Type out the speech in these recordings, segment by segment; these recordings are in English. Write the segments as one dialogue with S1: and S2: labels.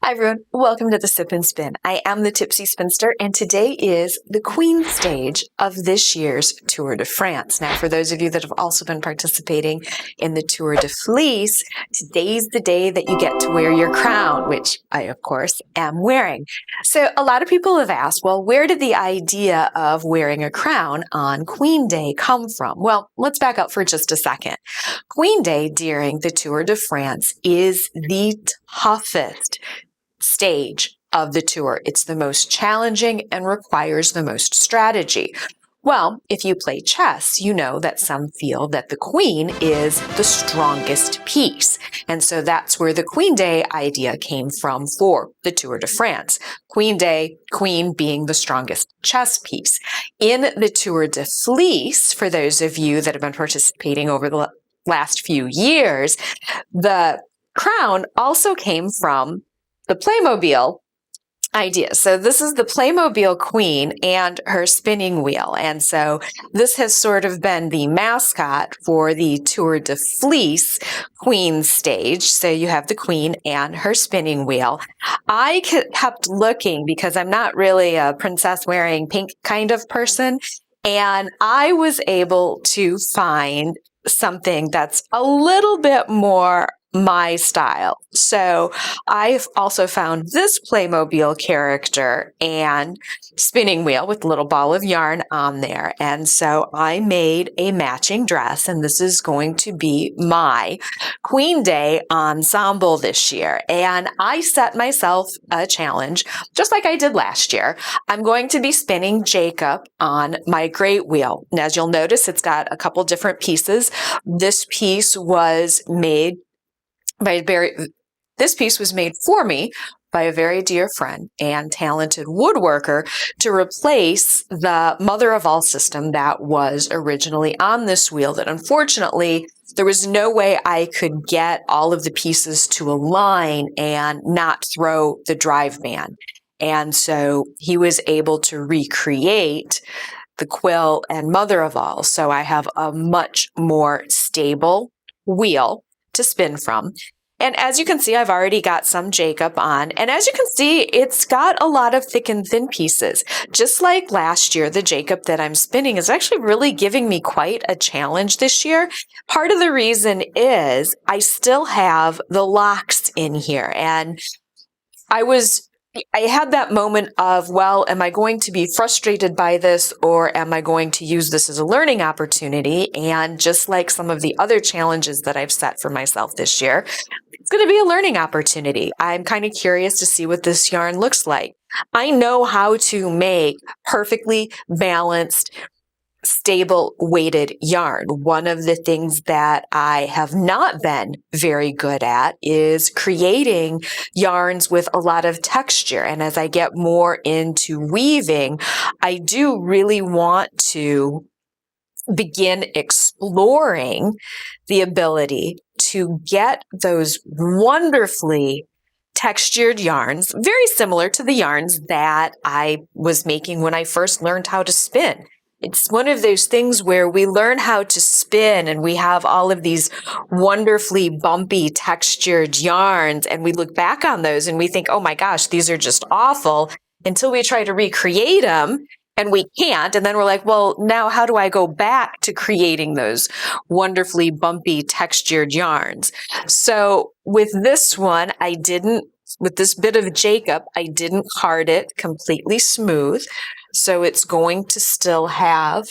S1: Hi everyone, welcome to the Sip and Spin. I am the Tipsy Spinster, and today is the Queen stage of this year's Tour de France. Now, for those of you that have also been participating in the Tour de Fleece, today's the day that you get to wear your crown, which I, of course, am wearing. So a lot of people have asked, well, where did the idea of wearing a crown on Queen Day come from? Well, let's back up for just a second. Queen Day during the Tour de France is the toughest stage of the tour. It's the most challenging and requires the most strategy. Well, if you play chess, you know that some feel that the queen is the strongest piece. And so that's where the Queen Day idea came from for the Tour de France. Queen Day, queen being the strongest chess piece. In the Tour de Fleece, for those of you that have been participating over the last few years, the crown also came from the Playmobil idea. So this is the Playmobil queen and her spinning wheel. And so this has sort of been the mascot for the Tour de Fleece queen stage. So you have the queen and her spinning wheel. I kept looking because I'm not really a princess wearing pink kind of person. And I was able to find something that's a little bit more my style. So I've also found this Playmobil character and spinning wheel with a little ball of yarn on there. And so I made a matching dress, and this is going to be my Queen Day ensemble this year. And I set myself a challenge, just like I did last year. I'm going to be spinning Jacob on my great wheel. And as you'll notice, it's got a couple different pieces. This piece was made for me by a very dear friend and talented woodworker to replace the mother of all system that was originally on this wheel that unfortunately there was no way I could get all of the pieces to align and not throw the drive band. And so he was able to recreate the quill and mother of all. So I have a much more stable wheel to spin from. And as you can see, I've already got some Jacob on. And as you can see, it's got a lot of thick and thin pieces. Just like last year, the Jacob that I'm spinning is actually really giving me quite a challenge this year. Part of the reason is I still have the locks in here. And I had that moment of, well, am I going to be frustrated by this or am I going to use this as a learning opportunity? And just like some of the other challenges that I've set for myself this year, it's going to be a learning opportunity. I'm kind of curious to see what this yarn looks like. I know how to make perfectly balanced, stable weighted yarn. One of the things that I have not been very good at is creating yarns with a lot of texture. And as I get more into weaving, I do really want to begin exploring the ability to get those wonderfully textured yarns, very similar to the yarns that I was making when I first learned how to spin. It's one of those things where we learn how to spin and we have all of these wonderfully bumpy textured yarns, and we look back on those and we think, oh my gosh, these are just awful, until we try to recreate them. And we can't. And then we're like, well, now how do I go back to creating those wonderfully bumpy textured yarns? So with this one, with this bit of Jacob, I didn't card it completely smooth. So it's going to still have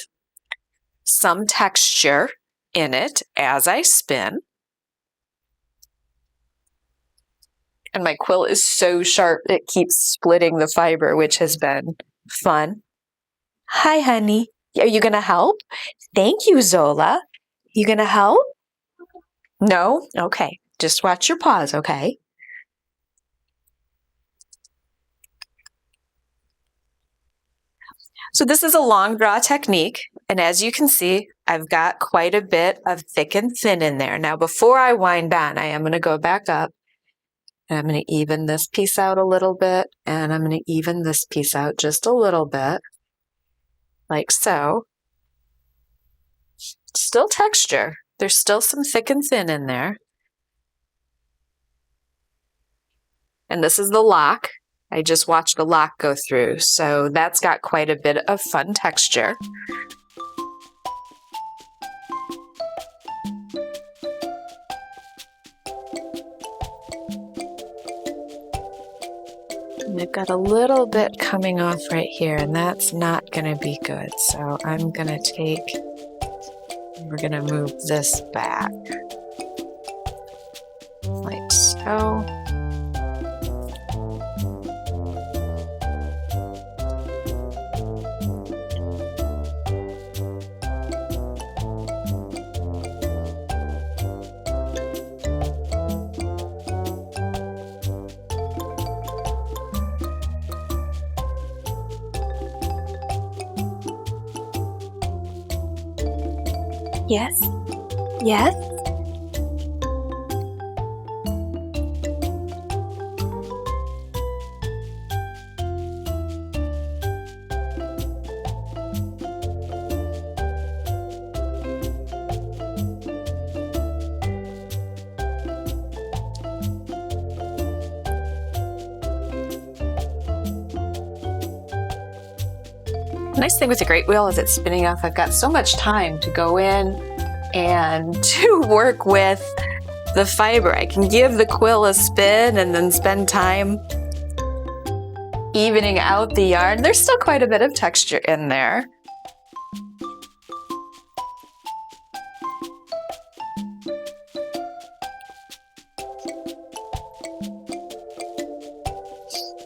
S1: some texture in it as I spin. And my quill is so sharp, it keeps splitting the fiber, which has been fun. Hi, honey. Are you going to help? Thank you, Zola. You going to help? No? Okay. Just watch your paws, okay? So this is a long draw technique. And as you can see, I've got quite a bit of thick and thin in there. Now, before I wind on, I am going to go back up. And I'm going to even this piece out a little bit. And I'm going to even this piece out just a little bit. Like so. Still texture. There's still some thick and thin in there. And this is the lock. I just watched a lock go through, so that's got quite a bit of fun texture. And I've got a little bit coming off right here, and that's not going to be good. So I'm going to we're going to move this back like so. Yes. Yes. The nice thing with the great wheel is it's spinning off. I've got so much time to go in and to work with the fiber. I can give the quill a spin and then spend time evening out the yarn. There's still quite a bit of texture in there.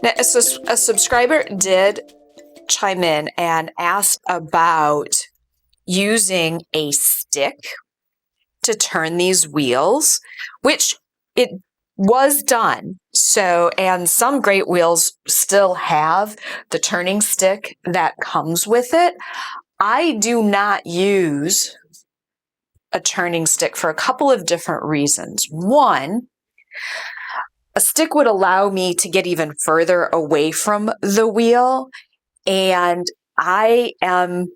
S1: Now, a subscriber did chime in and asked about using a stick to turn these wheels, which it was done. So, and some great wheels still have the turning stick that comes with it. I do not use a turning stick for a couple of different reasons. One, a stick would allow me to get even further away from the wheel. And I'll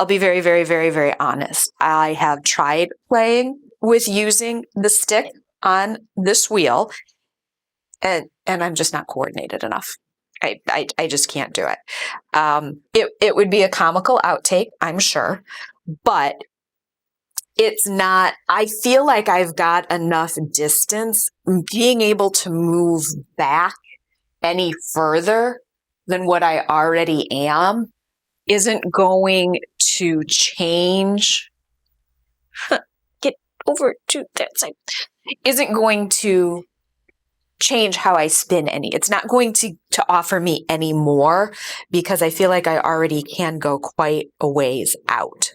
S1: be very, very, very, very honest. I have tried playing with using the stick on this wheel, and I'm just not coordinated enough. I just can't do it. It would be a comical outtake, I'm sure, but it's not. I feel like I've got enough distance. Being able to move back any further than what I already am isn't going to change. Get over to that side. Isn't going to change how I spin any. It's not going to offer me any more because I feel like I already can go quite a ways out.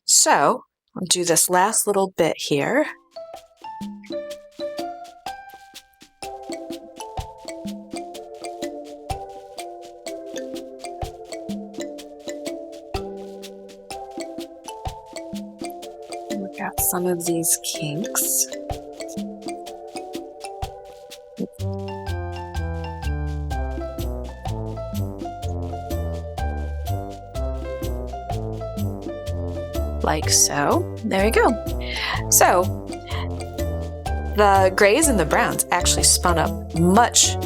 S1: So I'll do this last little bit here. Got some of these kinks. Like so. There you go. So the grays and the browns actually spun up much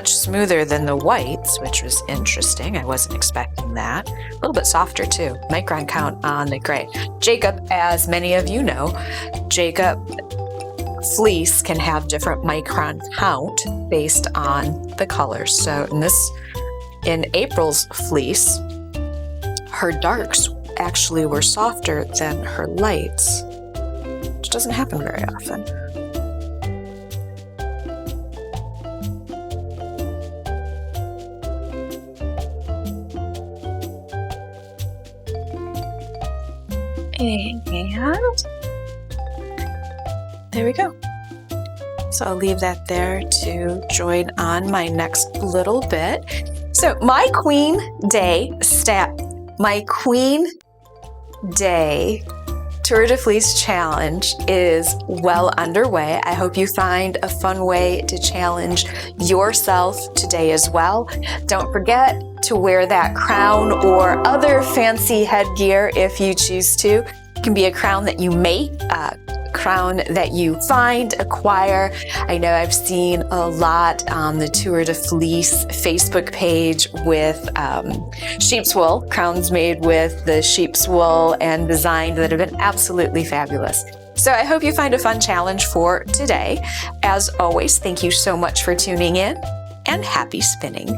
S1: smoother than the whites, which was interesting. I wasn't expecting that. A little bit softer too. Micron count on the gray. Jacob, as many of you know, Jacob fleece can have different micron count based on the colors. So in April's fleece, her darks actually were softer than her lights, which doesn't happen very often. And there we go. So I'll leave that there to join on my next little bit. So my Queen Day Tour de Fleece challenge is well underway. I hope you find a fun way to challenge yourself today as well. Don't forget to wear that crown or other fancy headgear if you choose to. It can be a crown that you make, crown that you find, acquire. I know I've seen a lot on the Tour de Fleece Facebook page with sheep's wool, crowns made with the sheep's wool and designed that have been absolutely fabulous. So I hope you find a fun challenge for today. As always, thank you so much for tuning in, and happy spinning.